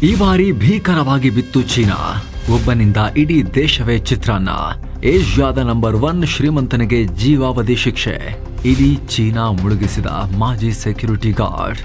ಈ ಬಾರಿ ಭೀಕರವಾಗಿ ಬಿತ್ತು ಚೀನಾ. ಒಬ್ಬನಿಂದ ಇಡೀ ದೇಶವೇ ಚಿತ್ರಾನ್ನ. ಏಷ್ಯಾದ ನಂಬರ್ 1 ಶ್ರೀಮಂತನಿಗೆ ಜೀವಾವಧಿ ಶಿಕ್ಷೆ. ಇಡೀ ಚೀನಾ ಮುಳುಗಿಸಿದ ಮಾಜಿ ಸೆಕ್ಯೂರಿಟಿ ಗಾರ್ಡ್.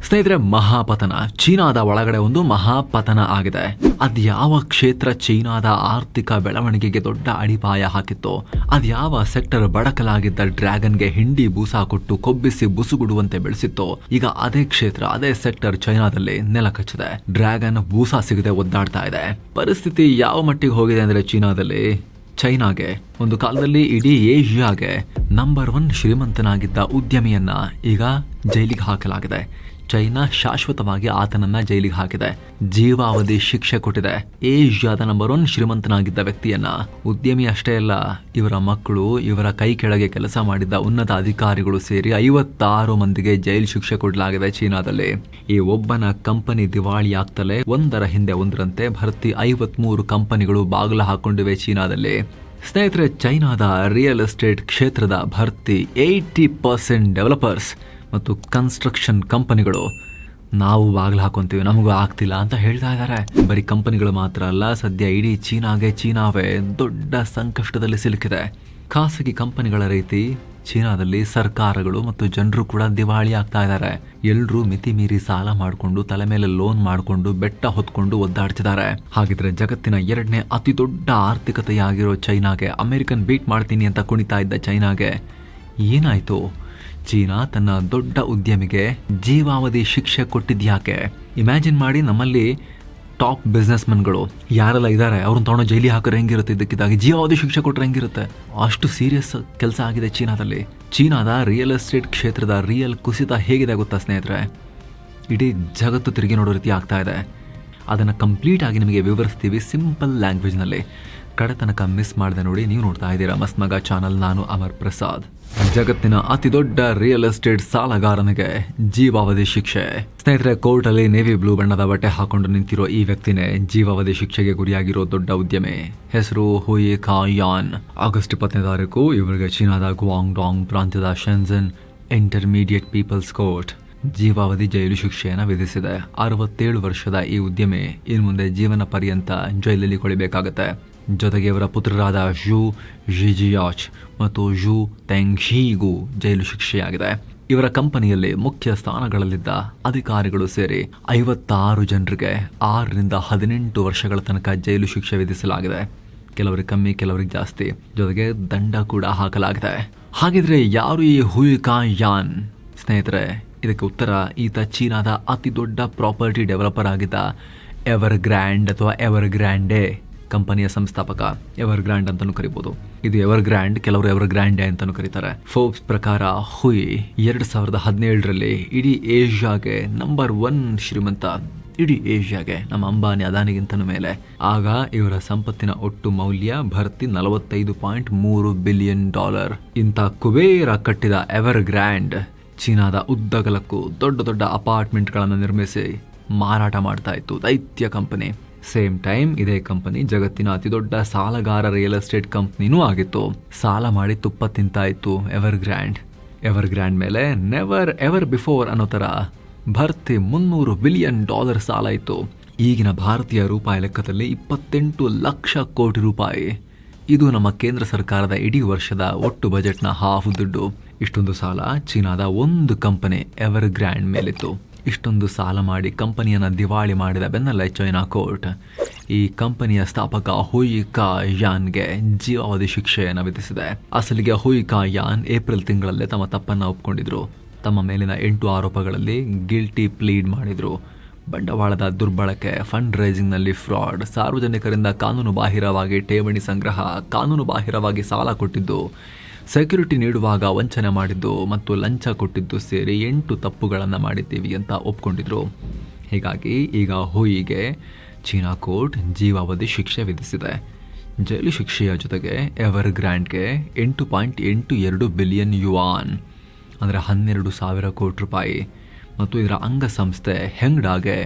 ಸ್ನೇಹಿತರೆ, ಮಹಾಪತನ. ಚೀನಾದ ಒಳಗಡೆ ಒಂದು ಮಹಾಪತನ ಆಗಿದೆ. ಅದ್ಯಾವ ಕ್ಷೇತ್ರ ಚೀನಾದ ಆರ್ಥಿಕ ಬೆಳವಣಿಗೆಗೆ ದೊಡ್ಡ ಅಡಿಪಾಯ ಹಾಕಿತ್ತು? ಅದ್ಯಾವ ಸೆಕ್ಟರ್ ಬಡಕಲಾಗಿದ್ದ ಡ್ರ್ಯಾಗನ್ಗೆ ಹಿಂಡಿ ಬೂಸಾ ಕೊಟ್ಟು ಕೊಬ್ಬಿಸಿ ಬುಸುಗುಡುವಂತೆ ಬೆಳೆಸಿತ್ತು? ಈಗ ಅದೇ ಕ್ಷೇತ್ರ, ಅದೇ ಸೆಕ್ಟರ್ ಚೈನಾದಲ್ಲಿ ನೆಲ ಕಚ್ಚಿದೆ. ಡ್ರ್ಯಾಗನ್ ಬೂಸಾ ಸಿಗದೆ ಒದ್ದಾಡ್ತಾ ಇದೆ. ಪರಿಸ್ಥಿತಿ ಯಾವ ಮಟ್ಟಿಗೆ ಹೋಗಿದೆ ಅಂದ್ರೆ ಚೈನಾಗೆ ಒಂದು ಕಾಲದಲ್ಲಿ ಇಡೀ ಏಷ್ಯಾಗೆ ನಂಬರ್ 1 ಶ್ರೀಮಂತನಾಗಿದ್ದ ಉದ್ಯಮಿಯನ್ನ ಈಗ ಜೈಲಿಗೆ ಹಾಕಲಾಗಿದೆ. ಚೈನಾ ಶಾಶ್ವತವಾಗಿ ಆತನನ್ನ ಜೈಲಿಗೆ ಹಾಕಿದೆ. ಜೀವಾವಧಿ ಶಿಕ್ಷೆ ಕೊಟ್ಟಿದೆ. ಏಷ್ಯಾದ ನಂಬರ್ 1 ಶ್ರೀಮಂತನಾಗಿದ್ದ ವ್ಯಕ್ತಿಯನ್ನ, ಉದ್ಯಮಿ ಅಷ್ಟೇ ಅಲ್ಲ, ಇವರ ಮಕ್ಕಳು, ಇವರ ಕೈ ಕೆಳಗೆ ಕೆಲಸ ಮಾಡಿದ್ದ ಉನ್ನತ ಅಧಿಕಾರಿಗಳು ಸೇರಿ 56 ಮಂದಿಗೆ ಜೈಲು ಶಿಕ್ಷೆ ಕೊಡಲಾಗಿದೆ ಚೀನಾದಲ್ಲಿ. ಈ ಒಬ್ಬನ ಕಂಪನಿ ದಿವಾಳಿ ಆಗ್ತಲೇ ಒಂದರ ಹಿಂದೆ ಒಂದರಂತೆ ಭರ್ತಿ 53 ಕಂಪನಿಗಳು ಬಾಗಿಲು ಹಾಕೊಂಡಿವೆ ಚೀನಾದಲ್ಲಿ. ಸ್ನೇಹಿತರೆ, ಚೈನಾದ ರಿಯಲ್ ಎಸ್ಟೇಟ್ ಕ್ಷೇತ್ರದ ಭರ್ತಿ 80% ಡೆವಲಪರ್ಸ್ ಮತ್ತು ಕನ್ಸ್ಟ್ರಕ್ಷನ್ ಕಂಪನಿಗಳು ನಾವು ಬಾಗಿಲು ಹಾಕೊಂತೀವಿ, ನಮಗೂ ಆಗ್ತಿಲ್ಲ ಅಂತ ಹೇಳ್ತಾ ಇದ್ದಾರೆ. ಬರೀ ಕಂಪನಿಗಳು ಮಾತ್ರ ಅಲ್ಲ, ಸದ್ಯ ಇಡೀ ಚೀನಾವೇ ದೊಡ್ಡ ಸಂಕಷ್ಟದಲ್ಲಿ ಸಿಲುಕಿದೆ. ಖಾಸಗಿ ಕಂಪನಿಗಳ ರೀತಿ ಚೀನಾದಲ್ಲಿ ಸರ್ಕಾರಗಳು ಮತ್ತು ಜನರು ಕೂಡ ದಿವಾಳಿ ಆಗ್ತಾ ಇದ್ದಾರೆ. ಎಲ್ಲರೂ ಮಿತಿ ಮೀರಿ ಸಾಲ ಮಾಡಿಕೊಂಡು, ತಲೆ ಮೇಲೆ ಲೋನ್ ಮಾಡಿಕೊಂಡು, ಬೆಟ್ಟ ಹೊತ್ಕೊಂಡು ಒದ್ದಾಡ್ತಿದ್ದಾರೆ. ಹಾಗಿದ್ರೆ ಜಗತ್ತಿನ 2ನೇ ಅತಿ ದೊಡ್ಡ ಆರ್ಥಿಕತೆಯಾಗಿರೋ ಚೈನಾಗೆ, ಅಮೆರಿಕನ್ ಬೀಟ್ ಮಾಡ್ತೀನಿ ಅಂತ ಕುಣಿತಾ ಇದ್ದ ಚೈನಾಗೆ ಏನಾಯ್ತು? ಚೀನಾ ತನ್ನ ದೊಡ್ಡ ಉದ್ಯಮಿಗೆ ಜೀವಾವಧಿ ಶಿಕ್ಷೆ ಕೊಟ್ಟಿದ್ಯಾಕೆ? ಇಮ್ಯಾಜಿನ್ ಮಾಡಿ, ನಮ್ಮಲ್ಲಿ ಟಾಪ್ ಬಿಸ್ನೆಸ್ ಮನ್ಗಳು ಯಾರೆಲ್ಲ ಇದ್ದಾರೆ ಅವ್ರನ್ನ ತಗೊಂಡು ಜೈಲಿ ಹಾಕಿದ್ರೆ ಹೆಂಗಿರುತ್ತೆ? ಇದಕ್ಕಿದ್ದಾಗಿ ಜೀವಾವಧಿ ಶಿಕ್ಷೆ ಕೊಟ್ಟರೆ ಹೆಂಗಿರುತ್ತೆ? ಅಷ್ಟು ಸೀರಿಯಸ್ ಕೆಲಸ ಆಗಿದೆ ಚೀನಾದಲ್ಲಿ. ಚೀನಾದ ರಿಯಲ್ ಎಸ್ಟೇಟ್ ಕ್ಷೇತ್ರದ ರಿಯಲ್ ಕುಸಿತ ಹೇಗಿದೆ ಗೊತ್ತಾ ಸ್ನೇಹಿತರೆ? ಇಡೀ ಜಗತ್ತು ತಿರುಗಿ ನೋಡೋ ರೀತಿ ಆಗ್ತಾ ಇದೆ. ಅದನ್ನು ಕಂಪ್ಲೀಟ್ ಆಗಿ ನಿಮಗೆ ವಿವರಿಸ್ತೀವಿ ಸಿಂಪಲ್ ಲ್ಯಾಂಗ್ವೇಜ್ನಲ್ಲಿ. ಕಡೆ ತನಕ ಮಿಸ್ ಮಾಡಿದೆ ನೋಡಿ. ನೀವು ನೋಡ್ತಾ ಇದ್ದೀರಾ ಮಸ್ತ್ ಮಗ ಚಾನಲ್. ನಾನು ಅಮರ್ ಪ್ರಸಾದ್. ಜಗತ್ತಿನ ಅತಿ ದೊಡ್ಡ ರಿಯಲ್ ಎಸ್ಟೇಟ್ ಸಾಲಗಾರನಿಗೆ ಜೀವಾವಧಿ ಶಿಕ್ಷೆ. ಸ್ನೇಹಿತರೆ, ಕೋರ್ಟ್ ಅಲ್ಲಿ ನೇವಿ ಬ್ಲೂ ಬಣ್ಣದ ಬಟ್ಟೆ ಹಾಕೊಂಡು ನಿಂತಿರೋ ಈ ವ್ಯಕ್ತಿನೇ ಜೀವಾವಧಿ ಶಿಕ್ಷೆಗೆ ಗುರಿಯಾಗಿರೋ ದೊಡ್ಡ ಉದ್ಯಮಿ. ಹೆಸರು ಹುಯಿ ಕಾ ಯಾನ್. ಆಗಸ್ಟ್ 20ನೇ ತಾರೀಕು ಇವರಿಗೆ ಚೀನಾದ ಗುವಾಂಗ್ಡಾಂಗ್ ಪ್ರಾಂತ್ಯದ ಶೆನ್ಜನ್ ಇಂಟರ್ಮೀಡಿಯೇಟ್ ಪೀಪಲ್ಸ್ ಕೋರ್ಟ್ ಜೀವಾವಧಿ ಜೈಲು ಶಿಕ್ಷೆಯನ್ನು ವಿಧಿಸಿದೆ. 67 ವರ್ಷದ ಈ ಉದ್ಯಮಿ ಇನ್ನು ಮುಂದೆ ಜೀವನ ಪರ್ಯಂತ ಜೈಲಲ್ಲಿ ಕೊಳಿಬೇಕಾಗತ್ತೆ. ಜೊತೆಗೆ ಇವರ ಪುತ್ರರಾದ ಝು ಜಿಜಿಯಾಚ್ ಮತ್ತು ಝು ತೆಂಗ್ಶಿಗೂ ಜೈಲು ಶಿಕ್ಷೆಯಾಗಿದೆ. ಇವರ ಕಂಪನಿಯಲ್ಲಿ ಮುಖ್ಯ ಸ್ಥಾನಗಳಲ್ಲಿದ್ದ ಅಧಿಕಾರಿಗಳು ಸೇರಿ 56 ಜನರಿಗೆ 6 ರಿಂದ 18 ವರ್ಷಗಳ ತನಕ ಜೈಲು ಶಿಕ್ಷೆ ವಿಧಿಸಲಾಗಿದೆ. ಕೆಲವರಿಗೆ ಕಮ್ಮಿ, ಕೆಲವರಿಗೆ ಜಾಸ್ತಿ. ಜೊತೆಗೆ ದಂಡ ಕೂಡ ಹಾಕಲಾಗಿದೆ. ಹಾಗಿದ್ರೆ ಯಾರು ಈ ಹುಯಿ ಕಾ ಯಾನ್? ಸ್ನೇಹಿತರೆ, ಇದಕ್ಕೆ ಉತ್ತರ, ಈತ ಚೀನಾದ ಅತಿ ದೊಡ್ಡ ಪ್ರಾಪರ್ಟಿ ಡೆವಲಪರ್ ಆಗಿದ್ದ ಎವರ್ ಗ್ರ್ಯಾಂಡ್ ಅಥವಾ ಎವರ್ ಗ್ರ್ಯಾಂಡೇ ಕಂಪನಿಯ ಸಂಸ್ಥಾಪಕ. ಎವರ್ ಗ್ರ್ಯಾಂಡ್ ಅಂತಾನೂ ಕರಿಬಹುದು. ಇದು ಎವರ್ ಗ್ರ್ಯಾಂಡ್, ಕೆಲವರು ಎವರ್ ಗ್ರ್ಯಾಂಡೆ ಅಂತಾನೂ ಕರೀತಾರೆ. ಫೋರ್ಬ್ಸ್ ಪ್ರಕಾರ ಹುಯಿ 2017ರಲ್ಲಿ ಇಡೀ ಏಷ್ಯಾಗೆ ನಂಬರ್ 1 ಶ್ರೀಮಂತ. ಇಡೀ ಏಷ್ಯಾಗೆ, ನಮ್ಮ ಅಂಬಾನಿ ಅದಾನಿಗಿಂತನೂ ಮೇಲೆ. ಆಗ ಇವರ ಸಂಪತ್ತಿನ ಒಟ್ಟು ಮೌಲ್ಯ ಭರ್ತಿ $45.3 ಬಿಲಿಯನ್. ಇಂಥ ಕುಬೇರ ಕಟ್ಟಿದ ಎವರ್ ಗ್ರ್ಯಾಂಡ್ ಚೀನಾದ ಉದ್ದಗಲಕ್ಕೂ ದೊಡ್ಡ ದೊಡ್ಡ ಅಪಾರ್ಟ್ಮೆಂಟ್ಗಳನ್ನು ನಿರ್ಮಿಸಿ ಮಾರಾಟ ಮಾಡ್ತಾ ಇತ್ತು. ದೈತ್ಯ ಕಂಪನಿ. ಸೇಮ್ ಟೈಮ್ ಇದೇ ಕಂಪನಿ ಜಗತ್ತಿನ ಅತಿ ದೊಡ್ಡ ಸಾಲಗಾರ ರಿಯಲ್ ಎಸ್ಟೇಟ್ ಕಂಪ್ನಿನೂ ಆಗಿತ್ತು. ಸಾಲ ಮಾಡಿ ತುಪ್ಪ ತಿಂತಾ ಇತ್ತು ಎವರ್ ಗ್ರ್ಯಾಂಡ್ ಮೇಲೆ ನೆವರ್ ಎವರ್ ಬಿಫೋರ್ ಅನ್ನೋ ತರ ಭರ್ತಿ $300 ಬಿಲಿಯನ್ ಸಾಲ ಇತ್ತು. ಈಗಿನ ಭಾರತೀಯ ರೂಪಾಯಿ ಲೆಕ್ಕದಲ್ಲಿ 28 ಲಕ್ಷ ಕೋಟಿ ರೂಪಾಯಿ. ಇದು ನಮ್ಮ ಕೇಂದ್ರ ಸರ್ಕಾರದ ಇಡೀ ವರ್ಷದ ಒಟ್ಟು ಬಜೆಟ್ನ ಹಾಫ್ ದುಡ್ಡು. ಇಷ್ಟೊಂದು ಸಾಲ ಚೀನಾದ ಒಂದು ಕಂಪನಿ ಎವರ್ ಗ್ರ್ಯಾಂಡ್ ಮೇಲಿತ್ತು. ಇಷ್ಟೊಂದು ಸಾಲ ಮಾಡಿ ಕಂಪನಿಯನ್ನು ದಿವಾಳಿ ಮಾಡಿದ ಬೆನ್ನಲ್ಲೇ ಚೈನಾ ಕೋರ್ಟ್ ಈ ಕಂಪನಿಯ ಸ್ಥಾಪಕ ಹುಯಿ ಕಾ ಯಾನ್ಗೆ ಜೀವಾವಧಿ ಶಿಕ್ಷೆಯನ್ನು ವಿಧಿಸಿದೆ. ಅಸಲಿಗೆ ಹುಯಿ ಕಾ ಯಾನ್ ಏಪ್ರಿಲ್ ತಿಂಗಳಲ್ಲೇ ತಮ್ಮ ತಪ್ಪನ್ನು ಒಪ್ಪಿಕೊಂಡಿದ್ರು. ತಮ್ಮ ಮೇಲಿನ 8 ಆರೋಪಗಳಲ್ಲಿ ಗಿಲ್ಟಿ ಪ್ಲೀಡ್ ಮಾಡಿದ್ರು. ಬಂಡವಾಳದ ದುರ್ಬಳಕೆ, ಫಂಡ್ ರೈಸಿಂಗ್ನಲ್ಲಿ ಫ್ರಾಡ್, ಸಾರ್ವಜನಿಕರಿಂದ ಕಾನೂನು ಬಾಹಿರವಾಗಿ ಠೇವಣಿ ಸಂಗ್ರಹ, ಕಾನೂನು ಬಾಹಿರವಾಗಿ ಸಾಲ ಕೊಟ್ಟಿದ್ದು, ಸೆಕ್ಯೂರಿಟಿ ನೀಡುವಾಗ ವಂಚನೆ ಮಾಡಿದ್ದು ಮತ್ತು ಲಂಚ ಕೊಟ್ಟಿದ್ದು ಸೇರಿ 8 ತಪ್ಪುಗಳನ್ನು ಮಾಡಿದ್ದೀವಿ ಅಂತ ಒಪ್ಕೊಂಡಿದ್ರು. ಹೀಗಾಗಿ ಈಗ ಹುಯಿಗೆ ಚೀನಾ ಕೋರ್ಟ್ ಜೀವಾವಧಿ ಶಿಕ್ಷೆ ವಿಧಿಸಿದೆ. ಜೈಲು ಶಿಕ್ಷೆಯ ಜೊತೆಗೆ ಎವರ್ ಗ್ರ್ಯಾಂಡ್ಗೆ 8.82 ಬಿಲಿಯನ್ ಯುವಾನ್ ಅಂದರೆ 12,000 ಕೋಟಿ ರೂಪಾಯಿ ಮತ್ತು ಇದರ ಅಂಗಸಂಸ್ಥೆ ಹೆಂಗ್ಡಾಗೆ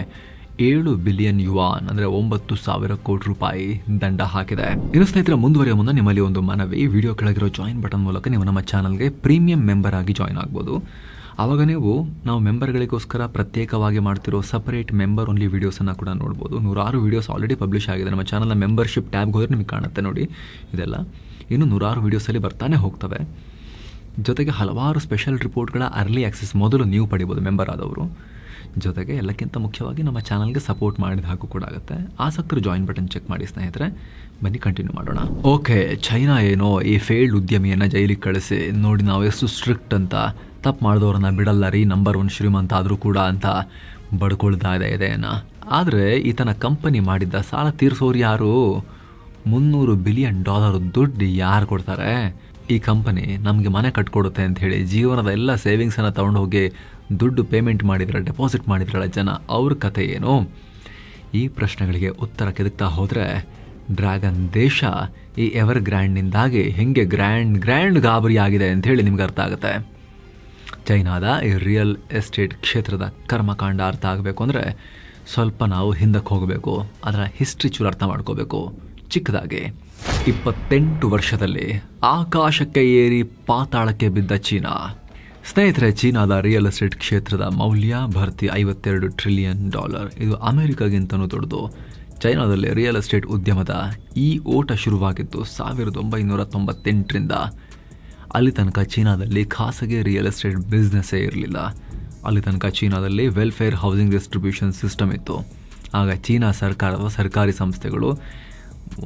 7 ಬಿಲಿಯನ್ ಯುವಾನ್ ಅಂದರೆ 9,000 ಕೋಟಿ ರೂಪಾಯಿ ದಂಡ ಹಾಕಿದೆ. ಇನ್ನು ಸ್ನೇಹಿತರೆ, ಮುಂದುವರಿಯುವ ಮುನ್ನ ನಿಮ್ಮಲ್ಲಿ ಒಂದು ಮನವಿ, ವಿಡಿಯೋ ಕೆಳಗಿರೋ ಜಾಯಿನ್ ಬಟನ್ ಮೂಲಕ ನೀವು ನಮ್ಮ ಚಾನಲ್ಗೆ ಪ್ರೀಮಿಯಂ ಮೆಂಬರ್ ಆಗಿ ಜಾಯಿನ್ ಆಗ್ಬೋದು. ಆವಾಗ ನೀವು ನಾವು ಮೆಂಬರ್ಗಳಿಗೋಸ್ಕರ ಪ್ರತ್ಯೇಕವಾಗಿ ಮಾಡ್ತಿರೋ ಸಪರೇಟ್ ಮೆಂಬರ್ ಓನ್ಲಿ ವೀಡಿಯೋಸನ್ನು ಕೂಡ ನೋಡ್ಬೋದು. 106 ವೀಡಿಯೋಸ್ ಆಲ್ರೆಡಿ ಪಬ್ಲಿಷ್ ಆಗಿದೆ. ನಮ್ಮ ಚಾನಲ್ನ ಮೆಂಬರ್ಶಿಪ್ ಟ್ಯಾಬ್ಗೆ ಹೋದರೆ ನಿಮಗೆ ಕಾಣುತ್ತೆ ನೋಡಿ ಇದೆಲ್ಲ. ಇನ್ನು 106 ವೀಡಿಯೋಸಲ್ಲಿ ಬರ್ತಾನೆ ಹೋಗ್ತವೆ. ಜೊತೆಗೆ ಹಲವಾರು ಸ್ಪೆಷಲ್ ರಿಪೋರ್ಟ್ಗಳ ಅರ್ಲಿ ಆಕ್ಸೆಸ್ ಮೊದಲು ನೀವು ಪಡಿಬೋದು ಮೆಂಬರ್ ಆದವರು. ಜೊತೆಗೆ ಎಲ್ಲಕ್ಕಿಂತ ಮುಖ್ಯವಾಗಿ ನಮ್ಮ ಚಾನಲ್ಗೆ ಸಪೋರ್ಟ್ ಮಾಡಿದ ಹಾಗೂ ಕೂಡ ಆಗುತ್ತೆ. ಆಸಕ್ತರು ಜಾಯಿನ್ ಬಟನ್ ಚೆಕ್ ಮಾಡಿ ಸ್ನೇಹಿತರೆ. ಬನ್ನಿ ಕಂಟಿನ್ಯೂ ಮಾಡೋಣ. ಓಕೆ, ಚೈನಾ ಏನೋ ಈ ಫೇಲ್ಡ್ ಉದ್ಯಮಿಯನ್ನು ಜೈಲಿಗೆ ಕಳಿಸಿ ನೋಡಿ ನಾವು ಎಷ್ಟು ಸ್ಟ್ರಿಕ್ಟ್ ಅಂತ, ತಪ್ಪು ಮಾಡಿದವ್ರನ್ನ ಬಿಡಲ್ಲ ರೀ, ನಂಬರ್ 1 ಶ್ರೀಮಂತ ಆದರೂ ಕೂಡ ಅಂತ ಬಡ್ಕೊಳ್ತಾ ಇದೆ ಇದೆಯನ್ನು. ಆದರೆ ಈತನ ಕಂಪನಿ ಮಾಡಿದ್ದ ಸಾಲ ತೀರಿಸೋರು ಯಾರು? $300 ಬಿಲಿಯನ್ ದುಡ್ಡು ಯಾರು ಕೊಡ್ತಾರೆ? ಈ ಕಂಪನಿ ನಮಗೆ ಮನೆ ಕಟ್ಕೊಡುತ್ತೆ ಅಂತ ಹೇಳಿ ಜೀವನದ ಎಲ್ಲ ಸೇವಿಂಗ್ಸನ್ನು ತೊಗೊಂಡು ಹೋಗಿ ದುಡ್ಡು ಪೇಮೆಂಟ್ ಮಾಡಿದ್ರೆ, ಡೆಪಾಸಿಟ್ ಮಾಡಿದ್ರಲ್ಲ ಜನ, ಅವ್ರ ಕತೆ ಏನು? ಈ ಪ್ರಶ್ನೆಗಳಿಗೆ ಉತ್ತರ ಕೆದಕ್ತಾ ಹೋದರೆ ಡ್ರ್ಯಾಗನ್ ದೇಶ ಈ ಎವರ್ ಗ್ರ್ಯಾಂಡ್ನಿಂದಾಗಿ ಹೆಂಗೆ ಗ್ರ್ಯಾಂಡ್ ಗಾಬರಿ ಆಗಿದೆ ಅಂಥೇಳಿ ನಿಮ್ಗೆ ಅರ್ಥ ಆಗುತ್ತೆ. ಚೈನಾದ ಈ ರಿಯಲ್ ಎಸ್ಟೇಟ್ ಕ್ಷೇತ್ರದ ಕರ್ಮಕಾಂಡ ಅರ್ಥ ಆಗಬೇಕು ಅಂದರೆ ಸ್ವಲ್ಪ ನಾವು ಹಿಂದಕ್ಕೆ ಹೋಗಬೇಕು. ಅದರ ಹಿಸ್ಟ್ರಿ ಚೂರು ಅರ್ಥ ಮಾಡ್ಕೋಬೇಕು. ಚಿಕ್ಕದಾಗಿ 28 ವರ್ಷದಲ್ಲಿ ಆಕಾಶಕ್ಕೆ ಏರಿ ಪಾತಾಳಕ್ಕೆ ಬಿದ್ದ ಚೀನಾ. ಸ್ನೇಹಿತರೆ, ಚೀನಾದ ರಿಯಲ್ ಎಸ್ಟೇಟ್ ಕ್ಷೇತ್ರದ ಮೌಲ್ಯ ಭರ್ತಿ $52 ಟ್ರಿಲಿಯನ್. ಇದು ಅಮೆರಿಕಾಗಿಂತನೂ ದೊಡ್ಡದು. ಚೈನಾದಲ್ಲಿ ರಿಯಲ್ ಎಸ್ಟೇಟ್ ಉದ್ಯಮದ ಈ ಓಟ ಶುರುವಾಗಿದ್ದು 1998ರಿಂದ. ಅಲ್ಲಿ ತನಕ ಚೀನಾದಲ್ಲಿ ಖಾಸಗಿ ರಿಯಲ್ ಎಸ್ಟೇಟ್ ಬಿಸ್ನೆಸ್ಸೇ ಇರಲಿಲ್ಲ. ಅಲ್ಲಿ ತನಕ ಚೀನಾದಲ್ಲಿ ವೆಲ್ಫೇರ್ ಹೌಸಿಂಗ್ ಡಿಸ್ಟ್ರಿಬ್ಯೂಷನ್ ಸಿಸ್ಟಮ್ ಇತ್ತು. ಆಗ ಚೀನಾ ಸರ್ಕಾರದ ಸರ್ಕಾರಿ ಸಂಸ್ಥೆಗಳು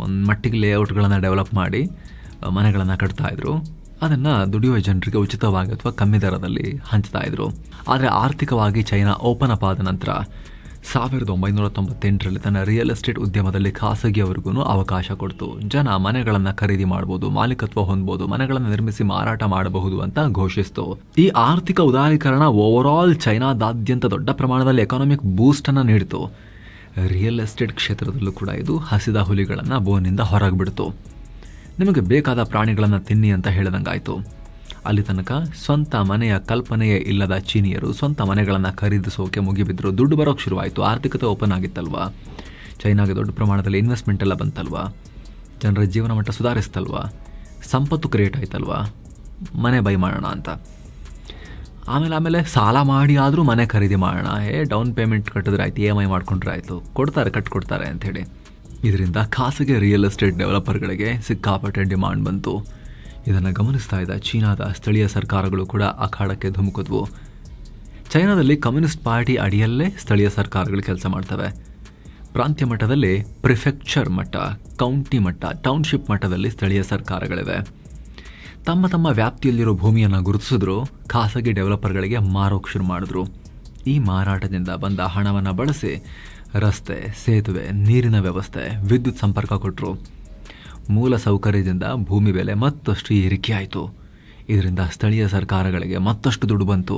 ಒಂದು ಮಟ್ಟಿಗೆ ಲೇಔಟ್ಗಳನ್ನು ಡೆವಲಪ್ ಮಾಡಿ ಮನೆಗಳನ್ನು ಕಟ್ತಾಯಿದ್ರು. ಅದನ್ನು ದುಡಿಯುವ ಜನರಿಗೆ ಉಚಿತವಾಗಿ ಅಥವಾ ಕಮ್ಮಿ ದರದಲ್ಲಿ ಹಂಚ್ತಾಯಿದ್ರು. ಆದರೆ ಆರ್ಥಿಕವಾಗಿ ಚೈನಾ ಓಪನ್ ಅಪ್ ಆದ ನಂತರ 1998ರಲ್ಲಿ ತನ್ನ ರಿಯಲ್ ಎಸ್ಟೇಟ್ ಉದ್ಯಮದಲ್ಲಿ ಖಾಸಗಿಯವರಿಗೂ ಅವಕಾಶ ಕೊಡ್ತು. ಜನ ಮನೆಗಳನ್ನು ಖರೀದಿ ಮಾಡ್ಬೋದು, ಮಾಲೀಕತ್ವ ಹೊಂದ್ಬೋದು, ಮನೆಗಳನ್ನು ನಿರ್ಮಿಸಿ ಮಾರಾಟ ಮಾಡಬಹುದು ಅಂತ ಘೋಷಿಸಿತು. ಈ ಆರ್ಥಿಕ ಉದಾರೀಕರಣ ಓವರಾಲ್ ಚೈನಾದಾದ್ಯಂತ ದೊಡ್ಡ ಪ್ರಮಾಣದಲ್ಲಿ ಎಕಾನಮಿಕ್ ಬೂಸ್ಟನ್ನು ನೀಡಿತು. ರಿಯಲ್ ಎಸ್ಟೇಟ್ ಕ್ಷೇತ್ರದಲ್ಲೂ ಕೂಡ ಇದು ಹಸಿದ ಹುಲಿಗಳನ್ನು ಬೋನಿಂದ ಹೊರಗೆ ಬಿಡ್ತು. ನಿಮಗೆ ಬೇಕಾದ ಪ್ರಾಣಿಗಳನ್ನು ತಿನ್ನಿ ಅಂತ ಹೇಳಿದಂಗಾಯಿತು. ಅಲ್ಲಿ ತನಕ ಸ್ವಂತ ಮನೆಯ ಕಲ್ಪನೆಯೇ ಇಲ್ಲದ ಚೀನಿಯರು ಸ್ವಂತ ಮನೆಗಳನ್ನು ಖರೀದಿಸೋಕೆ ಮುಗಿಬಿದ್ರು. ದುಡ್ಡು ಬರೋಕ್ಕೆ ಶುರುವಾಯಿತು. ಆರ್ಥಿಕತೆ ಓಪನ್ ಆಗಿತ್ತಲ್ವಾ, ಚೈನಾಗೆ ದೊಡ್ಡ ಪ್ರಮಾಣದಲ್ಲಿ ಇನ್ವೆಸ್ಟ್ಮೆಂಟ್ ಎಲ್ಲ ಬಂತಲ್ವಾ, ಜನರ ಜೀವನ ಮಟ್ಟ ಸುಧಾರಿಸ್ತಲ್ವಾ, ಸಂಪತ್ತು ಕ್ರಿಯೇಟ್ ಆಯ್ತಲ್ವಾ, ಮನೆ ಬೈ ಮಾಡೋಣ ಅಂತ. ಆಮೇಲೆ ಸಾಲ ಮಾಡಿ ಆದರೂ ಮನೆ ಖರೀದಿ ಮಾಡೋಣ, ಡೌನ್ ಪೇಮೆಂಟ್ ಕಟ್ಟಿದ್ರೆ ಆಯ್ತು, EMI ಮಾಡ್ಕೊಂಡ್ರೆ ಆಯಿತು, ಕಟ್ಕೊಡ್ತಾರೆ ಅಂಥೇಳಿ. ಇದರಿಂದ ಖಾಸಗಿ ರಿಯಲ್ ಎಸ್ಟೇಟ್ ಡೆವಲಪರ್ಗಳಿಗೆ ಸಿಕ್ಕಾಪಟ್ಟೆ ಡಿಮಾಂಡ್ ಬಂತು. ಇದನ್ನು ಗಮನಿಸ್ತಾ ಇದ್ದ ಚೀನಾದ ಸ್ಥಳೀಯ ಸರ್ಕಾರಗಳು ಕೂಡ ಅಖಾಡಕ್ಕೆ ಧುಮುಕಿದ್ವು. ಚೈನಾದಲ್ಲಿ ಕಮ್ಯುನಿಸ್ಟ್ ಪಾರ್ಟಿ ಅಡಿಯಲ್ಲೇ ಸ್ಥಳೀಯ ಸರ್ಕಾರಗಳು ಕೆಲಸ ಮಾಡ್ತವೆ. ಪ್ರಾಂತ್ಯ ಮಟ್ಟದಲ್ಲಿ ಪ್ರಿಫೆಕ್ಚರ್ ಮಟ್ಟ, ಕೌಂಟಿ ಮಟ್ಟ, ಟೌನ್ಶಿಪ್ ಮಟ್ಟದಲ್ಲಿ ಸ್ಥಳೀಯ ಸರ್ಕಾರಗಳಿವೆ. ತಮ್ಮ ತಮ್ಮ ವ್ಯಾಪ್ತಿಯಲ್ಲಿರೋ ಭೂಮಿಯನ್ನು ಗುರುತಿಸಿದ್ರು, ಖಾಸಗಿ ಡೆವಲಪರ್ಗಳಿಗೆ ಮಾರೋಕೆ ಶುರು ಮಾಡಿದ್ರು. ಈ ಮಾರಾಟದಿಂದ ಬಂದ ಹಣವನ್ನು ಬಳಸಿ ರಸ್ತೆ, ಸೇತುವೆ, ನೀರಿನ ವ್ಯವಸ್ಥೆ, ವಿದ್ಯುತ್ ಸಂಪರ್ಕ ಕೊಟ್ಟರು. ಮೂಲ ಸೌಕರ್ಯದಿಂದ ಭೂಮಿ ಬೆಲೆ ಮತ್ತಷ್ಟು ಏರಿಕೆಯಾಯಿತು. ಇದರಿಂದ ಸ್ಥಳೀಯ ಸರ್ಕಾರಗಳಿಗೆ ಮತ್ತಷ್ಟು ದುಡ್ಡು ಬಂತು.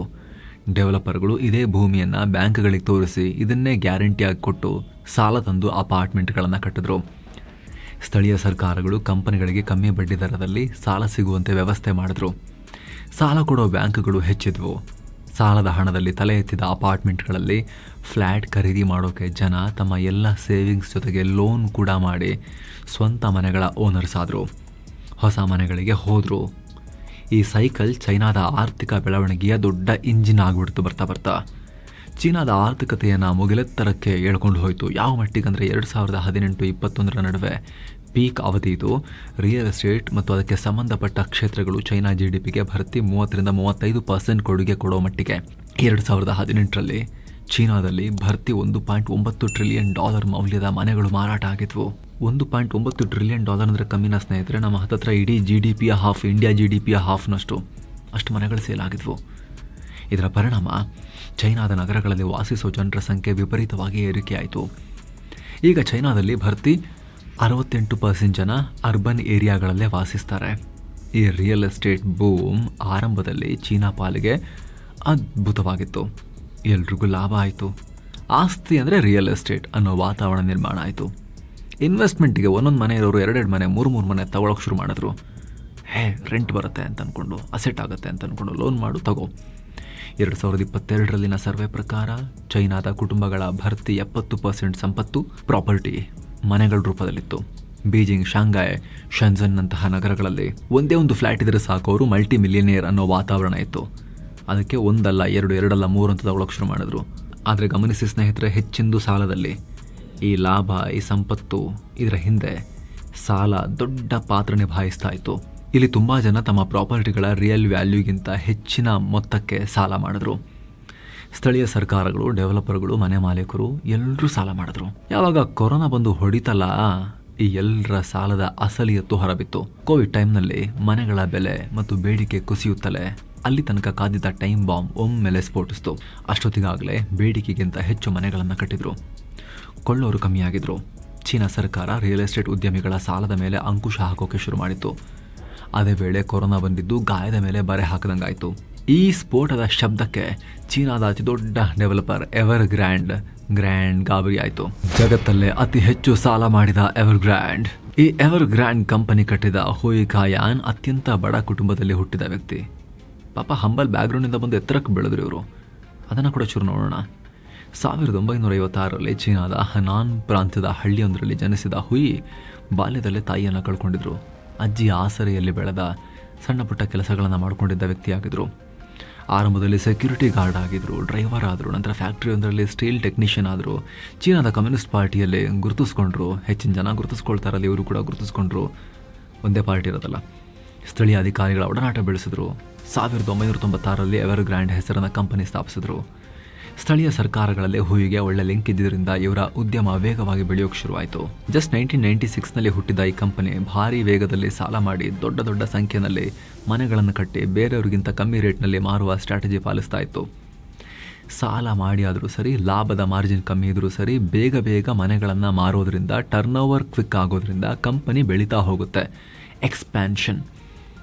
ಡೆವಲಪರ್ಗಳು ಇದೇ ಭೂಮಿಯನ್ನು ಬ್ಯಾಂಕ್ಗಳಿಗೆ ತೋರಿಸಿ ಇದನ್ನೇ ಗ್ಯಾರಂಟಿಯಾಗಿ ಕೊಟ್ಟು ಸಾಲ ತಂದು ಅಪಾರ್ಟ್ಮೆಂಟ್ಗಳನ್ನು ಕಟ್ಟಿದ್ರು. ಸ್ಥಳೀಯ ಸರ್ಕಾರಗಳು ಕಂಪನಿಗಳಿಗೆ ಕಮ್ಮಿ ಬಡ್ಡಿ ದರದಲ್ಲಿ ಸಾಲ ಸಿಗುವಂತೆ ವ್ಯವಸ್ಥೆ ಮಾಡಿದ್ರು. ಸಾಲ ಕೊಡೋ ಬ್ಯಾಂಕ್ಗಳು ಹೆಚ್ಚಿದ್ವು. ಸಾಲದ ಹಣದಲ್ಲಿ ತಲೆ ಎತ್ತಿದ ಅಪಾರ್ಟ್ಮೆಂಟ್ಗಳಲ್ಲಿ ಫ್ಲ್ಯಾಟ್ ಖರೀದಿ ಮಾಡೋಕ್ಕೆ ಜನ ತಮ್ಮ ಎಲ್ಲ ಸೇವಿಂಗ್ಸ್ ಜೊತೆಗೆ ಲೋನ್ ಕೂಡ ಮಾಡಿ ಸ್ವಂತ ಮನೆಗಳ ಓನರ್ಸ್ ಆದರು. ಹೊಸ ಮನೆಗಳಿಗೆ ಹೋದರು. ಈ ಸೈಕಲ್ ಚೈನಾದ ಆರ್ಥಿಕ ಬೆಳವಣಿಗೆಯ ದೊಡ್ಡ ಇಂಜಿನ್ ಆಗಿಬಿಡ್ತು. ಬರ್ತಾ ಚೀನಾದ ಆರ್ಥಿಕತೆಯನ್ನು ಮುಗಿಲೆತ್ತರಕ್ಕೆ ಎಳ್ಕೊಂಡು ಹೋಯಿತು. ಯಾವ ಮಟ್ಟಿಗಂದರೆ 2018-21 ನಡುವೆ ಪೀಕ್ ಅವಧಿ ಇದು. ರಿಯಲ್ ಎಸ್ಟೇಟ್ ಮತ್ತು ಅದಕ್ಕೆ ಸಂಬಂಧಪಟ್ಟ ಕ್ಷೇತ್ರಗಳು ಚೈನಾ GDPಗೆ ಭರ್ತಿ 30-35% ಕೊಡುಗೆ ಕೊಡೋ ಮಟ್ಟಿಗೆ. 2018ರಲ್ಲಿ ಚೀನಾದಲ್ಲಿ ಭರ್ತಿ $1.9 ಟ್ರಿಲಿಯನ್ ಮೌಲ್ಯದ ಮನೆಗಳು ಮಾರಾಟ ಆಗಿದ್ವು. $1.9 ಟ್ರಿಲಿಯನ್ ಅಂದರೆ ಕಮ್ಮಿನ ಸ್ನೇಹಿತರೆ, ನಮ್ಮ ಹತ್ತಿರ ಇಡೀ GDPಯ ಹಾಫ್, ಇಂಡಿಯಾ GDPಯ ಹಾಫ್ನಷ್ಟು ಅಷ್ಟು ಮನೆಗಳು ಸೇಲ್ ಆಗಿದ್ವು. ಇದರ ಪರಿಣಾಮ ಚೈನಾದ ನಗರಗಳಲ್ಲಿ ವಾಸಿಸೋ ಜನರ ಸಂಖ್ಯೆ ವಿಪರೀತವಾಗಿ ಏರಿಕೆಯಾಯಿತು. ಈಗ ಚೈನಾದಲ್ಲಿ ಭರ್ತಿ 68% ಜನ ಅರ್ಬನ್ ಏರಿಯಾಗಳಲ್ಲೇ ವಾಸಿಸ್ತಾರೆ. ಈ ರಿಯಲ್ ಎಸ್ಟೇಟ್ ಬೂಮ್ ಆರಂಭದಲ್ಲಿ ಚೀನಾ ಪಾಲಿಗೆ ಅದ್ಭುತವಾಗಿತ್ತು. ಎಲ್ರಿಗೂ ಲಾಭ ಆಯಿತು. ಆಸ್ತಿ ಅಂದರೆ ರಿಯಲ್ ಎಸ್ಟೇಟ್ ಅನ್ನೋ ವಾತಾವರಣ ನಿರ್ಮಾಣ ಆಯಿತು. ಇನ್ವೆಸ್ಟ್ಮೆಂಟಿಗೆ ಒಂದೊಂದು ಮನೆ ಇರೋರು 2 ಮನೆ 3 ಮನೆ ತಗೊಳ್ಳೋಕೆ ಶುರು ಮಾಡಿದ್ರು. ರೆಂಟ್ ಬರುತ್ತೆ ಅಂತ ಅಂದ್ಕೊಂಡು, ಅಸೆಟ್ ಆಗುತ್ತೆ ಅಂತ ಅಂದ್ಕೊಂಡು ಲೋನ್ ಮಾಡು ತಗೋ. 2022ರಲ್ಲಿನ ಸರ್ವೆ ಪ್ರಕಾರ ಚೈನಾದ ಕುಟುಂಬಗಳ ಭರ್ತಿ 70% ಸಂಪತ್ತು ಪ್ರಾಪರ್ಟಿ ಮನೆಗಳ ರೂಪದಲ್ಲಿತ್ತು. ಬೀಜಿಂಗ್, ಶಾಂಘೈ, ಶೆಂಜನ್ನಂತಹ ನಗರಗಳಲ್ಲಿ ಒಂದೇ ಒಂದು ಫ್ಲ್ಯಾಟ್ ಇದ್ರೆ ಸಾಕು, ಅವರು ಮಲ್ಟಿ ಮಿಲಿಯನೇರ್ ಅನ್ನೋ ವಾತಾವರಣ ಇತ್ತು. ಅದಕ್ಕೆ ಒಂದಲ್ಲ ಎರಡಲ್ಲ ಮೂರು ಅಂತ ತಗೊಳ್ಳೋಕೆ ಶುರು ಮಾಡಿದ್ರು. ಆದರೆ ಗಮನಿಸಿ ಸ್ನೇಹಿತರೆ, ಹೆಚ್ಚಿಂದು ಸಾಲದಲ್ಲಿ ಈ ಲಾಭ, ಈ ಸಂಪತ್ತು, ಇದರ ಹಿಂದೆ ಸಾಲ ದೊಡ್ಡ ಪಾತ್ರ ನಿಭಾಯಿಸ್ತಾ ಇತ್ತು. ಇಲ್ಲಿ ತುಂಬ ಜನ ತಮ್ಮ ಪ್ರಾಪರ್ಟಿಗಳ ರಿಯಲ್ ವ್ಯಾಲ್ಯೂಗಿಂತ ಹೆಚ್ಚಿನ ಮೊತ್ತಕ್ಕೆ ಸಾಲ ಮಾಡಿದ್ರು. ಸ್ಥಳೀಯ ಸರ್ಕಾರಗಳು, ಡೆವಲಪರ್ಗಳು, ಮನೆ ಮಾಲೀಕರು ಎಲ್ಲರೂ ಸಾಲ ಮಾಡಿದ್ರು. ಯಾವಾಗ ಕೊರೋನಾ ಬಂದು ಹೊಡಿತಲ್ಲ, ಈ ಎಲ್ಲರ ಸಾಲದ ಅಸಲಿಯತ್ತು ಹೊರಬಿತ್ತು. ಕೋವಿಡ್ ಟೈಮ್ನಲ್ಲಿ ಮನೆಗಳ ಬೆಲೆ ಮತ್ತು ಬೇಡಿಕೆ ಕುಸಿಯುತ್ತಲೇ ಅಲ್ಲಿ ತನಕ ಕಾದಿದ್ದ ಟೈಮ್ ಬಾಂಬ್ ಒಮ್ಮೆಲೆ ಸ್ಫೋಟಿಸ್ತು. ಅಷ್ಟೊತ್ತಿಗಾಗಲೇ ಬೇಡಿಕೆಗಿಂತ ಹೆಚ್ಚು ಮನೆಗಳನ್ನು ಕಟ್ಟಿದ್ರು. ಕೊಳ್ಳೋರು ಕಮ್ಮಿಯಾಗಿದ್ರು. ಚೀನಾ ಸರ್ಕಾರ ರಿಯಲ್ ಎಸ್ಟೇಟ್ ಉದ್ಯಮಿಗಳ ಸಾಲದ ಮೇಲೆ ಅಂಕುಶ ಹಾಕೋಕೆ ಶುರು ಮಾಡಿತ್ತು. ಅದೇ ವೇಳೆ ಕೊರೋನಾ ಬಂದಿದ್ದು ಗಾಯದ ಮೇಲೆ ಬರೆ ಹಾಕದಂಗಾಯಿತು. ಈ ಸ್ಫೋಟದ ಶಬ್ದಕ್ಕೆ ಚೀನಾದ ಅತಿ ದೊಡ್ಡ ಡೆವಲಪರ್ ಎವರ್ ಗ್ರ್ಯಾಂಡ್ ಗಾಬರಿ ಆಯಿತು. ಜಗತ್ತಲ್ಲೇ ಅತಿ ಹೆಚ್ಚು ಸಾಲ ಮಾಡಿದ ಈ ಎವರ್ ಗ್ರ್ಯಾಂಡ್ ಕಂಪನಿ ಕಟ್ಟಿದ ಹುಯಿ ಕಾಯಾನ್ ಅತ್ಯಂತ ಬಡ ಕುಟುಂಬದಲ್ಲಿ ಹುಟ್ಟಿದ ವ್ಯಕ್ತಿ. ಪಾಪ ಹಂಬಲ್ ಬ್ಯಾಕ್ಗ್ರೌಂಡಿಂದ ಬಂದು ಎತ್ತರಕ್ಕೆ ಬೆಳೆದ್ರು ಇವರು. ಅದನ್ನು ಕೂಡ ಚೂರು ನೋಡೋಣ. 1956ರಲ್ಲಿ ಚೀನಾದ ಹನಾನ್ ಪ್ರಾಂತ್ಯದ ಹಳ್ಳಿಯೊಂದರಲ್ಲಿ ಜನಿಸಿದ ಹುಯಿ ಬಾಲ್ಯದಲ್ಲೇ ತಾಯಿಯನ್ನು ಕಳ್ಕೊಂಡಿದ್ರು. ಅಜ್ಜಿಯ ಆಸರೆಯಲ್ಲಿ ಬೆಳೆದ ಸಣ್ಣ ಪುಟ್ಟ ಕೆಲಸಗಳನ್ನು ಮಾಡಿಕೊಂಡಿದ್ದ ವ್ಯಕ್ತಿಯಾಗಿದ್ದರು. ಆರಂಭದಲ್ಲಿ ಸೆಕ್ಯೂರಿಟಿ ಗಾರ್ಡ್ ಆಗಿದ್ದರು, ಡ್ರೈವರ್ ಆದರು, ನಂತರ ಫ್ಯಾಕ್ಟ್ರಿಯೊಂದರಲ್ಲಿ ಸ್ಟೀಲ್ ಟೆಕ್ನಿಷಿಯನ್ ಆದರು. ಚೀನಾದ ಕಮ್ಯುನಿಸ್ಟ್ ಪಾರ್ಟಿಯಲ್ಲಿ ಗುರುತಿಸ್ಕೊಂಡ್ರು. ಹೆಚ್ಚಿನ ಜನ ಗುರುತಿಸ್ಕೊಳ್ತಾರಲ್ಲಿ ಇವರು ಕೂಡ ಗುರುತಿಸ್ಕೊಂಡ್ರು. ಒಂದೇ ಪಾರ್ಟಿ ಇರೋದಲ್ಲ. ಸ್ಥಳೀಯ ಅಧಿಕಾರಿಗಳ ಒಡನಾಟ ಬೆಳೆಸಿದ್ರು. 1996ರಲ್ಲಿ ಎವರ್ ಗ್ರ್ಯಾಂಡ್ ಹೆಸರನ್ನ ಕಂಪನಿ ಸ್ಥಾಪಿಸಿದ್ರು. ಸ್ಥಳೀಯ ಸರ್ಕಾರಗಳಲ್ಲಿ ಹುಯಿಗೆ ಒಳ್ಳೆ ಲಿಂಕ್ ಇದ್ದಿದ್ದರಿಂದ ಇವರ ಉದ್ಯಮ ವೇಗವಾಗಿ ಬೆಳೆಯೋಕೆ ಶುರುವಾಯಿತು. ಜಸ್ಟ್ 1996ನಲ್ಲಿ ಹುಟ್ಟಿದ ಈ ಕಂಪನಿ ಭಾರಿ ವೇಗದಲ್ಲಿ ಸಾಲ ಮಾಡಿ ದೊಡ್ಡ ದೊಡ್ಡ ಸಂಖ್ಯೆಯಲ್ಲಿ ಮನೆಗಳನ್ನು ಕಟ್ಟಿ ಬೇರೆಯವರಿಗಿಂತ ಕಮ್ಮಿ ರೇಟ್ನಲ್ಲಿ ಮಾರುವ ಸ್ಟ್ರಾಟಜಿ ಪಾಲಿಸ್ತಾ ಇತ್ತು. ಸಾಲ ಮಾಡಿ ಆದರೂ ಸರಿ, ಲಾಭದ ಮಾರ್ಜಿನ್ ಕಮ್ಮಿ ಇದ್ರೂ ಸರಿ, ಬೇಗ ಮನೆಗಳನ್ನು ಮಾರೋದ್ರಿಂದ, ಟರ್ನ್ ಓವರ್ ಕ್ವಿಕ್ ಆಗೋದ್ರಿಂದ ಕಂಪನಿ ಬೆಳೀತಾ ಹೋಗುತ್ತೆ. ಎಕ್ಸ್ಪ್ಯಾನ್ಷನ್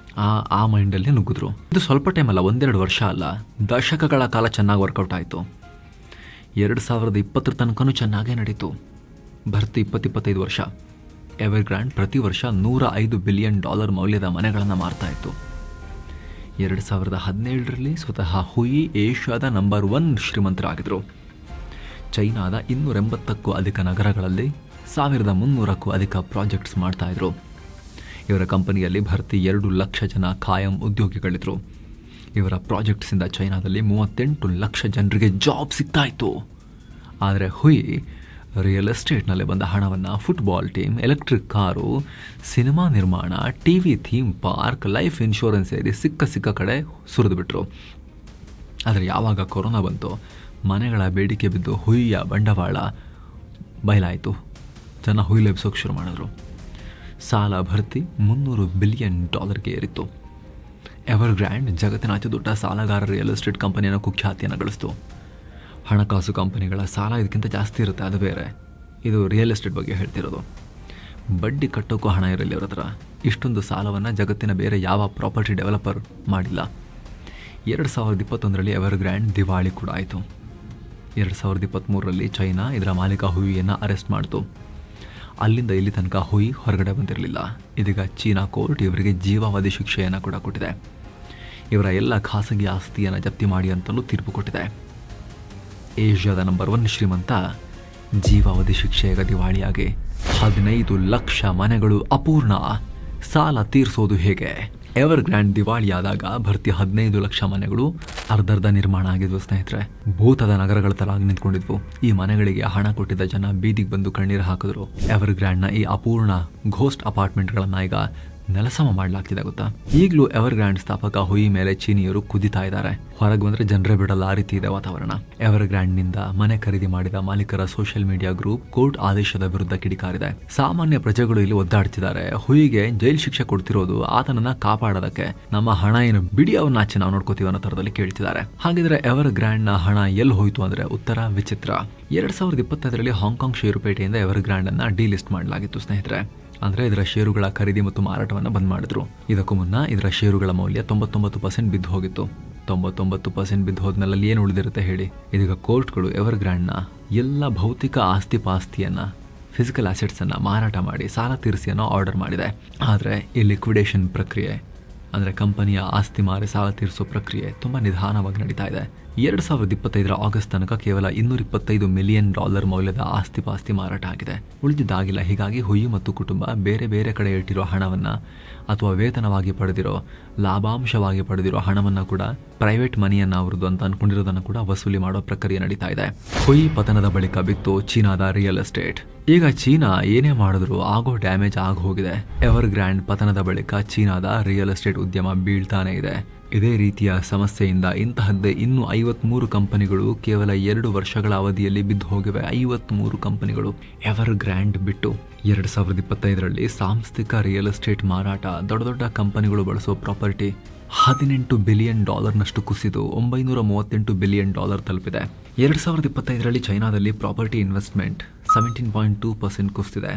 ಆ ಮೈಂಡಲ್ಲಿ ನುಗ್ಗಿದ್ರು. ಇದು ಸ್ವಲ್ಪ ಟೈಮ್ ಅಲ್ಲ, 1-2 ವರ್ಷ ಅಲ್ಲ, ದಶಕಗಳ ಕಾಲ ಚೆನ್ನಾಗಿ ವರ್ಕೌಟ್ ಆಯಿತು. 2020 ತನಕನೂ ಚೆನ್ನಾಗೇ ನಡೀತು. ಭರ್ತಿ 20-25 ವರ್ಷ. ಎವರ್ ಗ್ರ್ಯಾಂಡ್ ಪ್ರತಿ ವರ್ಷ $105 ಬಿಲಿಯನ್ ಮೌಲ್ಯದ ಮನೆಗಳನ್ನು ಮಾರ್ತಾ ಇತ್ತು. 2017ರಲ್ಲಿ ಸ್ವತಃ ಹುಯಿ ಏಷ್ಯಾದ ನಂಬರ್ 1 ಶ್ರೀಮಂತರಾಗಿದ್ದರು. ಚೈನಾದ 280ಕ್ಕೂ ಅಧಿಕ ನಗರಗಳಲ್ಲಿ 1300ಕ್ಕೂ ಅಧಿಕ ಪ್ರಾಜೆಕ್ಟ್ಸ್ ಮಾಡ್ತಾ ಇದ್ರು. ಇವರ ಕಂಪನಿಯಲ್ಲಿ ಭರ್ತಿ 2 ಲಕ್ಷ ಜನ ಖಾಯಂ ಉದ್ಯೋಗಿಗಳಿದ್ರು. ಇವರ ಪ್ರಾಜೆಕ್ಟ್ಸಿಂದ ಚೈನಾದಲ್ಲಿ 38 ಲಕ್ಷ ಜನರಿಗೆ ಜಾಬ್ ಸಿಗ್ತಾ ಇತ್ತು. ಆದರೆ ಹುಯಿ ರಿಯಲ್ ಎಸ್ಟೇಟ್ನಲ್ಲಿ ಬಂದ ಹಣವನ್ನು football team, electric car, cinema ನಿರ್ಮಾಣ, TV theme park, life insurance ಸೇರಿ ಸಿಕ್ಕ ಕಡೆ ಸುರಿದುಬಿಟ್ರು. ಆದರೆ ಯಾವಾಗ ಕೊರೋನಾ ಬಂತು, ಮನೆಗಳ ಬೇಡಿಕೆ ಬಿದ್ದು ಹುಯಿಯ ಬಂಡವಾಳ ಬಯಲಾಯಿತು. ಜನ ಹುಯಿ ಲೆಬ್ಸೋಕೆ ಶುರು ಮಾಡಿದ್ರು. ಸಾಲ ಭರ್ತಿ $300 ಬಿಲಿಯನ್ ಏರಿತ್ತು. ಎವರ್ ಗ್ರ್ಯಾಂಡ್ ಜಗತ್ತಿನ ಅತಿ ದೊಡ್ಡ ಸಾಲಗಾರ ರಿಯಲ್ ಎಸ್ಟೇಟ್ ಕಂಪನಿಯನ್ನು ಕುಖ್ಯಾತಿಯನ್ನು ಗಳಿಸ್ತು. ಹಣಕಾಸು ಕಂಪನಿಗಳ ಸಾಲ ಇದಕ್ಕಿಂತ ಜಾಸ್ತಿ ಇರುತ್ತೆ, ಅದು ಬೇರೆ. ಇದು ರಿಯಲ್ ಎಸ್ಟೇಟ್ ಬಗ್ಗೆ ಹೇಳ್ತಿರೋದು. ಬಡ್ಡಿ ಕಟ್ಟೋಕ್ಕೂ ಹಣ ಇರಲಿ ಅವ್ರ ಹತ್ರ. ಇಷ್ಟೊಂದು ಸಾಲವನ್ನು ಜಗತ್ತಿನ ಬೇರೆ ಯಾವ ಪ್ರಾಪರ್ಟಿ ಡೆವಲಪರ್ ಮಾಡಿಲ್ಲ. 2021ರಲ್ಲಿ ಎವರ್ ಗ್ರ್ಯಾಂಡ್ ದಿವಾಳಿ ಕೂಡ ಆಯಿತು. 2023ರಲ್ಲಿ ಚೈನಾ ಇದರ ಮಾಲೀಕ ಹುಯಿಯನ್ನು ಅರೆಸ್ಟ್ ಮಾಡಿತು. ಅಲ್ಲಿಂದ ಇಲ್ಲಿ ತನಕ ಹುಯಿ ಹೊರಗಡೆ ಬಂದಿರಲಿಲ್ಲ. ಇದೀಗ ಚೀನಾ ಕೋರ್ಟ್ ಇವರಿಗೆ ಜೀವಾವಧಿ ಶಿಕ್ಷೆಯನ್ನು ಕೂಡ ಕೊಟ್ಟಿದೆ. ಇವರ ಎಲ್ಲ ಖಾಸಗಿ ಆಸ್ತಿಯನ್ನು ಜಪ್ತಿ ಮಾಡಿ ಅಂತಲೂ ತೀರ್ಪು ಕೊಟ್ಟಿದೆ. ಏಷ್ಯಾದ ನಂಬರ್ 1 ಶ್ರೀಮಂತ ಜೀವಾವಧಿ ಶಿಕ್ಷೆಯಾಗ ದಿವಾಳಿಯಾಗಿ 15 ಲಕ್ಷ ಮನೆಗಳು ಅಪೂರ್ಣ. ಸಾಲ ತೀರಿಸೋದು ಹೇಗೆ? ಎವರ್ ಗ್ರ್ಯಾಂಡ್ ದಿವಾಳಿಯಾದಾಗ ಭರ್ತಿ 15 ಲಕ್ಷ ಮನೆಗಳು ಅರ್ಧರ್ಧ ನಿರ್ಮಾಣ ಆಗಿದ್ವು ಸ್ನೇಹಿತರೆ. ಭೂತದ ನಗರಗಳ ತರ ನಿಂತ್ಕೊಂಡಿದ್ವು. ಈ ಮನೆಗಳಿಗೆ ಹಣ ಕೊಟ್ಟಿದ್ದ ಜನ ಬೀದಿಗೆ ಬಂದು ಕಣ್ಣೀರು ಹಾಕಿದ್ರು. ಎವರ್ ಗ್ರ್ಯಾಂಡ್ನ ಈ ಅಪೂರ್ಣ ಘೋಸ್ಟ್ ಅಪಾರ್ಟ್ಮೆಂಟ್ಗಳನ್ನ ಈಗ ನೆಲಸಮ ಮಾಡಲಾಗ್ತಿದೆ ಗೊತ್ತಾ. ಈಗಲೂ ಎವರ್ ಗ್ರ್ಯಾಂಡ್ ಸ್ಥಾಪಕ ಹುಯಿ ಮೇಲೆ ಚೀನಿಯರು ಕುದಿತಾ ಇದ್ದಾರೆ. ಹೊರಗೆ ಬಂದ್ರೆ ಜನರೇ ಬಿಡಲ್ಲ, ಆ ರೀತಿ ಇದೆ ವಾತಾವರಣ. ಎವರ್ ಗ್ರ್ಯಾಂಡ್ ನಿಂದ ಮನೆ ಖರೀದಿ ಮಾಡಿದ ಮಾಲೀಕರ ಸೋಷಿಯಲ್ ಮೀಡಿಯಾ ಗ್ರೂಪ್ ಕೋರ್ಟ್ ಆದೇಶದ ವಿರುದ್ಧ ಕಿಡಿಕಾರಿದೆ. ಸಾಮಾನ್ಯ ಪ್ರಜೆಗಳು ಇಲ್ಲಿ ಒದ್ದಾಡ್ತಿದ್ದಾರೆ. ಹುಯಿಗೆ ಜೈಲ್ ಶಿಕ್ಷೆ ಕೊಡ್ತಿರೋದು ಆತನನ್ನ ಕಾಪಾಡೋದಕ್ಕೆ. ನಮ್ಮ ಹಣ ಏನು ಬಿಡಿ, ಅವ್ರನ್ನ ಆಚೆ ನಾವು ನೋಡ್ಕೋತೀವಿ ಅನ್ನೋ ತರದಲ್ಲಿ ಕೇಳ್ತಿದ್ದಾರೆ. ಹಾಗಿದ್ರೆ ಎವರ್ ಗ್ರ್ಯಾಂಡ್ ನ ಹಣ ಎಲ್ಲಿ ಹೋಯ್ತು ಅಂದ್ರೆ ಉತ್ತರ ವಿಚಿತ್ರ. 2025ರಲ್ಲಿ ಹಾಂಗ್ಕಾಂಗ್ ಷೇರುಪೇಟೆಯಿಂದ ಎವರ್ ಗ್ರ್ಯಾಂಡ್ ಅನ್ನ ಡಿಲಿಸ್ಟ್ ಮಾಡಲಾಗಿತ್ತು ಸ್ನೇಹಿತರೆ. ಅಂದ್ರೆ ಇದರ ಷೇರುಗಳ ಖರೀದಿ ಮತ್ತು ಮಾರಾಟವನ್ನು ಬಂದ್ ಮಾಡಿದ್ರು. ಇದಕ್ಕೂ ಮುನ್ನ ಇದರ ಷೇರುಗಳ ಮೌಲ್ಯ 99% ಬಿದ್ದು ಹೋಗಿತ್ತು. 99% ಬಿದ್ದು ಹೋದ್ಮೇಲೆ ಏನು ಉಳಿದಿರುತ್ತೆ ಹೇಳಿ. ಇದೀಗ ಕೋರ್ಟ್ಗಳು ಎವರ್ ಗ್ರ್ಯಾಂಡ್ನ ಎಲ್ಲ ಭೌತಿಕ ಆಸ್ತಿ ಪಾಸ್ತಿಯನ್ನ, ಫಿಸಿಕಲ್ ಅಸೆಟ್ಸ್ ಅನ್ನ ಮಾರಾಟ ಮಾಡಿ ಸಾಲ ತೀರಿಸಿ ಅನ್ನೋ ಆರ್ಡರ್ ಮಾಡಿದೆ. ಆದರೆ ಈ ಲಿಕ್ವಿಡೇಷನ್ ಪ್ರಕ್ರಿಯೆ ಅಂದರೆ ಕಂಪನಿಯ ಆಸ್ತಿ ಮಾರಿ ಸಾಲ ತೀರಿಸೋ ಪ್ರಕ್ರಿಯೆ ತುಂಬ ನಿಧಾನವಾಗಿ ನಡೀತಾ ಇದೆ. 2025 ಆಗಸ್ಟ್ ತನಕ ಕೇವಲ $225 ಮಿಲಿಯನ್ ಮೌಲ್ಯದ ಆಸ್ತಿ ಮಾರಾಟ ಆಗಿದೆ. ಉಳಿದಿದ್ದಾಗಿಲ್ಲ. ಹೀಗಾಗಿ ಹುಯಿ ಮತ್ತು ಕುಟುಂಬ ಬೇರೆ ಬೇರೆ ಕಡೆ ಇಟ್ಟಿರೋ ಹಣವನ್ನು ಅಥವಾ ವೇತನವಾಗಿ ಪಡೆದಿರೋ ಲಾಭಾಂಶವಾಗಿ ಪಡೆದಿರೋ ಹಣವನ್ನು ಕೂಡ ಪ್ರೈವೇಟ್ ಮನಿಯನ್ನು ಅವರದ್ದು ಅಂತ ಅನ್ಕೊಂಡಿರೋದನ್ನು ಕೂಡ ವಸೂಲಿ ಮಾಡೋ ಪ್ರಕ್ರಿಯೆ ನಡೀತಾ ಇದೆ. ಹುಯಿ ಪತನದ ಬಳಿಕ ಬಿತ್ತು ಚೀನಾದ ರಿಯಲ್ ಎಸ್ಟೇಟ್. ಈಗ ಚೀನಾ ಏನೇ ಮಾಡಿದ್ರು ಆಗೋ ಡ್ಯಾಮೇಜ್ ಆಗಿ ಹೋಗಿದೆ. ಎವರ್ ಗ್ರ್ಯಾಂಡ್ ಪತನದ ಬಳಿಕ ಚೀನಾದ ರಿಯಲ್ ಎಸ್ಟೇಟ್ ಉದ್ಯಮ ಬೀಳ್ತಾನೆ ಇದೆ. ಇದೇ ರೀತಿಯ ಸಮಸ್ಯೆಯಿಂದ ಇಂತಹದ್ದೇ ಇನ್ನೂ 53 ಕಂಪನಿಗಳು ಕೇವಲ 2 ವರ್ಷಗಳ ಅವಧಿಯಲ್ಲಿ ಬಿದ್ದು ಹೋಗಿವೆ. 53 ಕಂಪನಿಗಳು ಎವರ್ ಗ್ರ್ಯಾಂಡ್ ಬಿಟ್ಟು. 2025ರಲ್ಲಿ ಸಾಂಸ್ಥಿಕ ರಿಯಲ್ ಎಸ್ಟೇಟ್ ಮಾರಾಟ ದೊಡ್ಡ ದೊಡ್ಡ ಕಂಪನಿಗಳು ಬಳಸೋ ಪ್ರಾಪರ್ಟಿ $18 ಬಿಲಿಯನ್ ನಷ್ಟು ಕುಸಿದು $938 ಬಿಲಿಯನ್ ತಲುಪಿದೆ. 2025ರಲ್ಲಿ ಚೈನಾದಲ್ಲಿ ಪ್ರಾಪರ್ಟಿ ಇನ್ವೆಸ್ಟ್ಮೆಂಟ್ 17.2% ಕುಸಿದಿದೆ.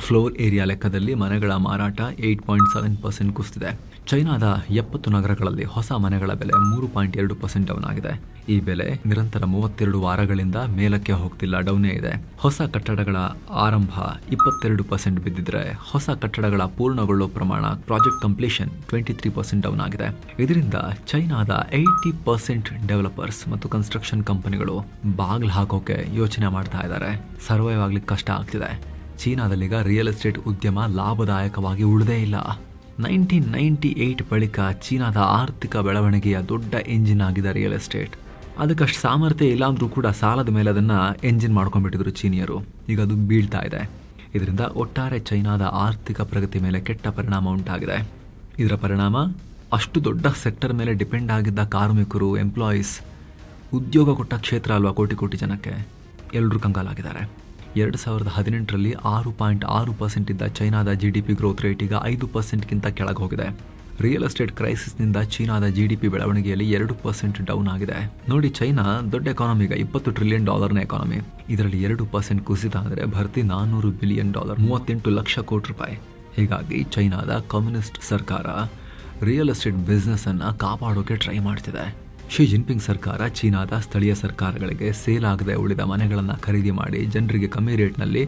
ಫ್ಲೋರ್ ಏರಿಯಾ ಲೆಕ್ಕದಲ್ಲಿ ಮನೆಗಳ ಮಾರಾಟ 8.7% ಕುಸಿದಿದೆ. ಚೈನಾದ 70 ನಗರಗಳಲ್ಲಿ ಹೊಸ ಮನೆಗಳ ಬೆಲೆ 3.2% ಡೌನ್ ಆಗಿದೆ. ಈ ಬೆಲೆ ನಿರಂತರ 32 ವಾರಗಳಿಂದ ಮೇಲಕ್ಕೆ ಹೋಗ್ತಿಲ್ಲ, ಡೌನೇ ಇದೆ. ಹೊಸ ಕಟ್ಟಡಗಳ ಆರಂಭ 22% ಬಿದ್ದಿದ್ರೆ ಹೊಸ ಕಟ್ಟಡಗಳ ಪೂರ್ಣಗೊಳ್ಳೋ ಪ್ರಮಾಣ ಪ್ರಾಜೆಕ್ಟ್ ಕಂಪ್ಲೀಷನ್ 23% ಡೌನ್ ಆಗಿದೆ. ಇದರಿಂದ ಚೈನಾದ 80% ಡೆವಲಪರ್ಸ್ ಮತ್ತು ಕನ್ಸ್ಟ್ರಕ್ಷನ್ ಕಂಪನಿಗಳು ಬಾಗಿಲು ಹಾಕೋಕೆ ಯೋಚನೆ ಮಾಡ್ತಾ ಇದ್ದಾರೆ. ಸರ್ವೈವ್ ಆಗ್ಲಿಕ್ಕೆ ಕಷ್ಟ ಆಗ್ತಿದೆ. ಚೀನಾದಲ್ಲೀಗ ರಿಯಲ್ ಎಸ್ಟೇಟ್ ಉದ್ಯಮ ಲಾಭದಾಯಕವಾಗಿ ಉಳಿದೇ ಇಲ್ಲ. 1998 ಬಳಿಕ ಚೀನಾದ ಆರ್ಥಿಕ ಬೆಳವಣಿಗೆಯ ದೊಡ್ಡ ಎಂಜಿನ್ ಆಗಿದೆ ರಿಯಲ್ ಎಸ್ಟೇಟ್. ಅದಕ್ಕಷ್ಟು ಸಾಮರ್ಥ್ಯ ಇಲ್ಲ ಅಂದ್ರೂ ಕೂಡ ಸಾಲದ ಮೇಲೆ ಅದನ್ನು ಎಂಜಿನ್ ಮಾಡ್ಕೊಂಡ್ಬಿಟ್ಟಿದ್ರು ಚೀನಿಯರು. ಈಗ ಅದು ಬೀಳ್ತಾ ಇದೆ. ಇದರಿಂದ ಒಟ್ಟಾರೆ ಚೈನಾದ ಆರ್ಥಿಕ ಪ್ರಗತಿ ಮೇಲೆ ಕೆಟ್ಟ ಪರಿಣಾಮ ಉಂಟಾಗಿದೆ. ಇದರ ಪರಿಣಾಮ ಅಷ್ಟು ದೊಡ್ಡ ಸೆಕ್ಟರ್ ಮೇಲೆ ಡಿಪೆಂಡ್ ಆಗಿದ್ದ ಕಾರ್ಮಿಕರು, ಎಂಪ್ಲಾಯೀಸ್, ಉದ್ಯೋಗ ಕೊಟ್ಟ ಕ್ಷೇತ್ರ ಅಲ್ವಾ ಕೋಟಿ ಜನಕ್ಕೆ, ಎಲ್ಲರೂ ಕಂಗಾಲಾಗಿದ್ದಾರೆ. 2018ರಲ್ಲಿ 6.6% ಇದ್ದ ಚೈನಾದ GDP ಗ್ರೋತ್ ರೇಟ್ ಈಗ 5%ಗಿಂತ ಕೆಳಗೆ ಹೋಗಿದೆ. ರಿಯಲ್ ಎಸ್ಟೇಟ್ ಕ್ರೈಸಿಸ್ನಿಂದ ಚೀನಾದ GDP ಬೆಳವಣಿಗೆಯಲ್ಲಿ 2% ಡೌನ್ ಆಗಿದೆ. ನೋಡಿ, ಚೈನಾ ದೊಡ್ಡ ಎಕಾನಮಿ, ಈಗ $20 ಟ್ರಿಲಿಯನ್ ಎಕಾನಮಿ. ಇದರಲ್ಲಿ 2% ಕುಸಿತ ಅಂದರೆ ಭರ್ತಿ $400 ಬಿಲಿಯನ್, 38 ಲಕ್ಷ ಕೋಟಿ ರೂಪಾಯಿ. ಹೀಗಾಗಿ ಚೈನಾದ ಕಮ್ಯುನಿಸ್ಟ್ ಸರ್ಕಾರ ರಿಯಲ್ ಎಸ್ಟೇಟ್ ಬಿಸ್ನೆಸ್ ಅನ್ನು ಕಾಪಾಡೋಕೆ ಟ್ರೈ ಮಾಡ್ತಿದೆ. ಶಿ ಜಿನ್ಪಿಂಗ್ ಸರ್ಕಾರ ಚೀನಾದ ಸ್ಥಳೀಯ ಸರ್ಕಾರಗಳಿಗೆ ಸೇಲ್ ಆಗದೆ ಉಳಿದ ಮನೆಗಳನ್ನು ಖರೀದಿ ಮಾಡಿ ಜನರಿಗೆ ಕಮ್ಮಿ ರೇಟ್ನಲ್ಲಿ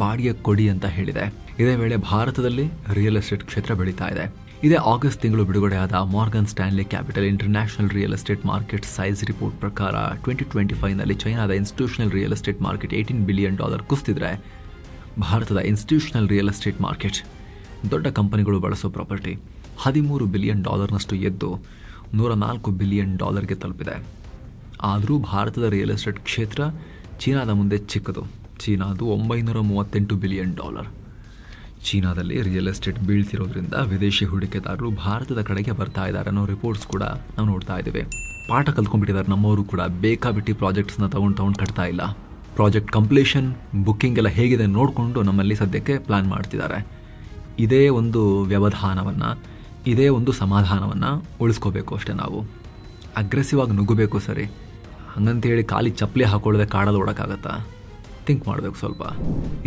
ಬಾಡಿಗೆ ಕೊಡಿ ಅಂತ ಹೇಳಿದೆ. ಇದೇ ವೇಳೆ ಭಾರತದಲ್ಲಿ ರಿಯಲ್ ಎಸ್ಟೇಟ್ ಕ್ಷೇತ್ರ ಬೆಳೀತಾ ಇದೆ. ಇದೇ ಆಗಸ್ಟ್ ತಿಂಗಳು ಬಿಡುಗಡೆಯಾದ Morgan Stanley Capital International real estate market size report ಪ್ರಕಾರ 2025ನಲ್ಲಿ ಚೈನಾದ institutional real estate market $18 billion ಕುಸಿದಿದ್ರೆ, ಭಾರತದ ಇನ್ಸ್ಟಿಟ್ಯೂಷನಲ್ ರಿಯಲ್ ಎಸ್ಟೇಟ್ ಮಾರ್ಕೆಟ್ ದೊಡ್ಡ ಕಂಪನಿಗಳು ಬಳಸೋ ಪ್ರಾಪರ್ಟಿ $13 ಬಿಲಿಯನ್ ನಷ್ಟು ಎದ್ದು $104 ಬಿಲಿಯನ್ ತಲುಪಿದೆ. ಆದರೂ ಭಾರತದ ರಿಯಲ್ ಎಸ್ಟೇಟ್ ಕ್ಷೇತ್ರ ಚೀನಾದ ಮುಂದೆ ಚಿಕ್ಕದು. ಚೀನಾದು $938 ಬಿಲಿಯನ್. ಚೀನಾದಲ್ಲಿ ರಿಯಲ್ ಎಸ್ಟೇಟ್ ಬೀಳ್ತಿರೋದ್ರಿಂದ ವಿದೇಶಿ ಹೂಡಿಕೆದಾರರು ಭಾರತದ ಕಡೆಗೆ ಬರ್ತಾ ಇದ್ದಾರೆ ಅನ್ನೋ ರಿಪೋರ್ಟ್ಸ್ ಕೂಡ ನಾವು ನೋಡ್ತಾ ಇದ್ದೀವಿ. ಪಾಠ ಕಲ್ತ್ಕೊಂಡ್ಬಿಟ್ಟಿದ್ದಾರೆ ನಮ್ಮವರು ಕೂಡ. ಬೇಕಾಬಿಟ್ಟು ಪ್ರಾಜೆಕ್ಟ್ಸ್ನ ತಗೊಂಡು ಕಟ್ತಾ ಇಲ್ಲ. ಪ್ರಾಜೆಕ್ಟ್ ಕಂಪ್ಲೀಷನ್, ಬುಕ್ಕಿಂಗ್ ಎಲ್ಲ ಹೇಗಿದೆ ನೋಡಿಕೊಂಡು ನಮ್ಮಲ್ಲಿ ಸದ್ಯಕ್ಕೆ ಪ್ಲಾನ್ ಮಾಡ್ತಿದ್ದಾರೆ. ಇದೇ ಒಂದು ವ್ಯವಧಾನವನ್ನು, ಇದೇ ಒಂದು ಸಮಾಧಾನವನ್ನು ಉಳಿಸ್ಕೋಬೇಕು ಅಷ್ಟೇ. ನಾವು ಅಗ್ರೆಸಿವ್ ಆಗಿ ನುಗ್ಗಬೇಕು ಸರಿ, ಹಂಗಂತೇಳಿ ಖಾಲಿ ಚಪ್ಪಲಿ ಹಾಕೊಳ್ಳದೆ ಕಾಡಲು ಓಡೋಕ್ಕಾಗತ್ತಾ? ಥಿಂಕ್ ಮಾಡಬೇಕು ಸ್ವಲ್ಪ.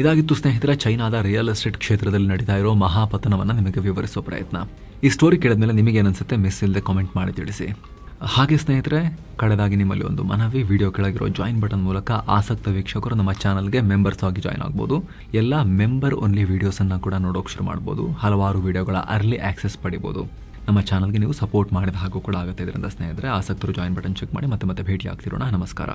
ಇದಾಗಿತ್ತು ಸ್ನೇಹಿತರೆ ಚೈನಾದ ರಿಯಲ್ ಎಸ್ಟೇಟ್ ಕ್ಷೇತ್ರದಲ್ಲಿ ನಡೀತಾ ಇರೋ ಮಹಾಪತನವನ್ನು ನಿಮಗೆ ವಿವರಿಸೋ ಪ್ರಯತ್ನ. ಈ ಸ್ಟೋರಿ ಕೇಳಿದ್ಮೇಲೆ ನಿಮಗೆ ಏನನ್ಸುತ್ತೆ ಮಿಸ್ ಇಲ್ಲದೆ ಕಾಮೆಂಟ್ ಮಾಡಿ ತಿಳಿಸಿ. ಹಾಗೆ ಸ್ನೇಹಿತರೆ, ಕಡೆದಾಗಿ ನಿಮ್ಮಲ್ಲಿ ಒಂದು ಮನವಿ, ವಿಡಿಯೋ ಕೆಳಗಿರೋ ಜಾಯಿನ್ ಬಟನ್ ಮೂಲಕ ಆಸಕ್ತ ವೀಕ್ಷಕರು ನಮ್ಮ ಚಾನಲ್ಗೆ ಮೆಂಬರ್ಸ್ ಆಗಿ ಜಾಯ್ನ್ ಆಗ್ಬೋದು. ಎಲ್ಲ ಮೆಂಬರ್ ಓನ್ಲಿ ವೀಡಿಯೋಸನ್ನು ಕೂಡ ನೋಡೋಕೆ ಶುರು ಮಾಡ್ಬೋದು. ಹಲವಾರು ವಿಡಿಯೋಗಳ ಅರ್ಲಿ ಆಕ್ಸೆಸ್ ಪಡಿಬೋದು. ನಮ್ಮ ಚಾನಲ್ಗೆ ನೀವು ಸಪೋರ್ಟ್ ಮಾಡಿದ ಹಾಗೂ ಕೂಡ ಆಗುತ್ತೆ. ಇದರಿಂದ ಸ್ನೇಹಿತರೆ, ಆಸಕ್ತರು ಜಾಯಿನ್ ಬಟನ್ ಚೆಕ್ ಮಾಡಿ ಮತ್ತೆ ಭೇಟಿ ಆಗ್ತಿರೋಣ. ನಮಸ್ಕಾರ.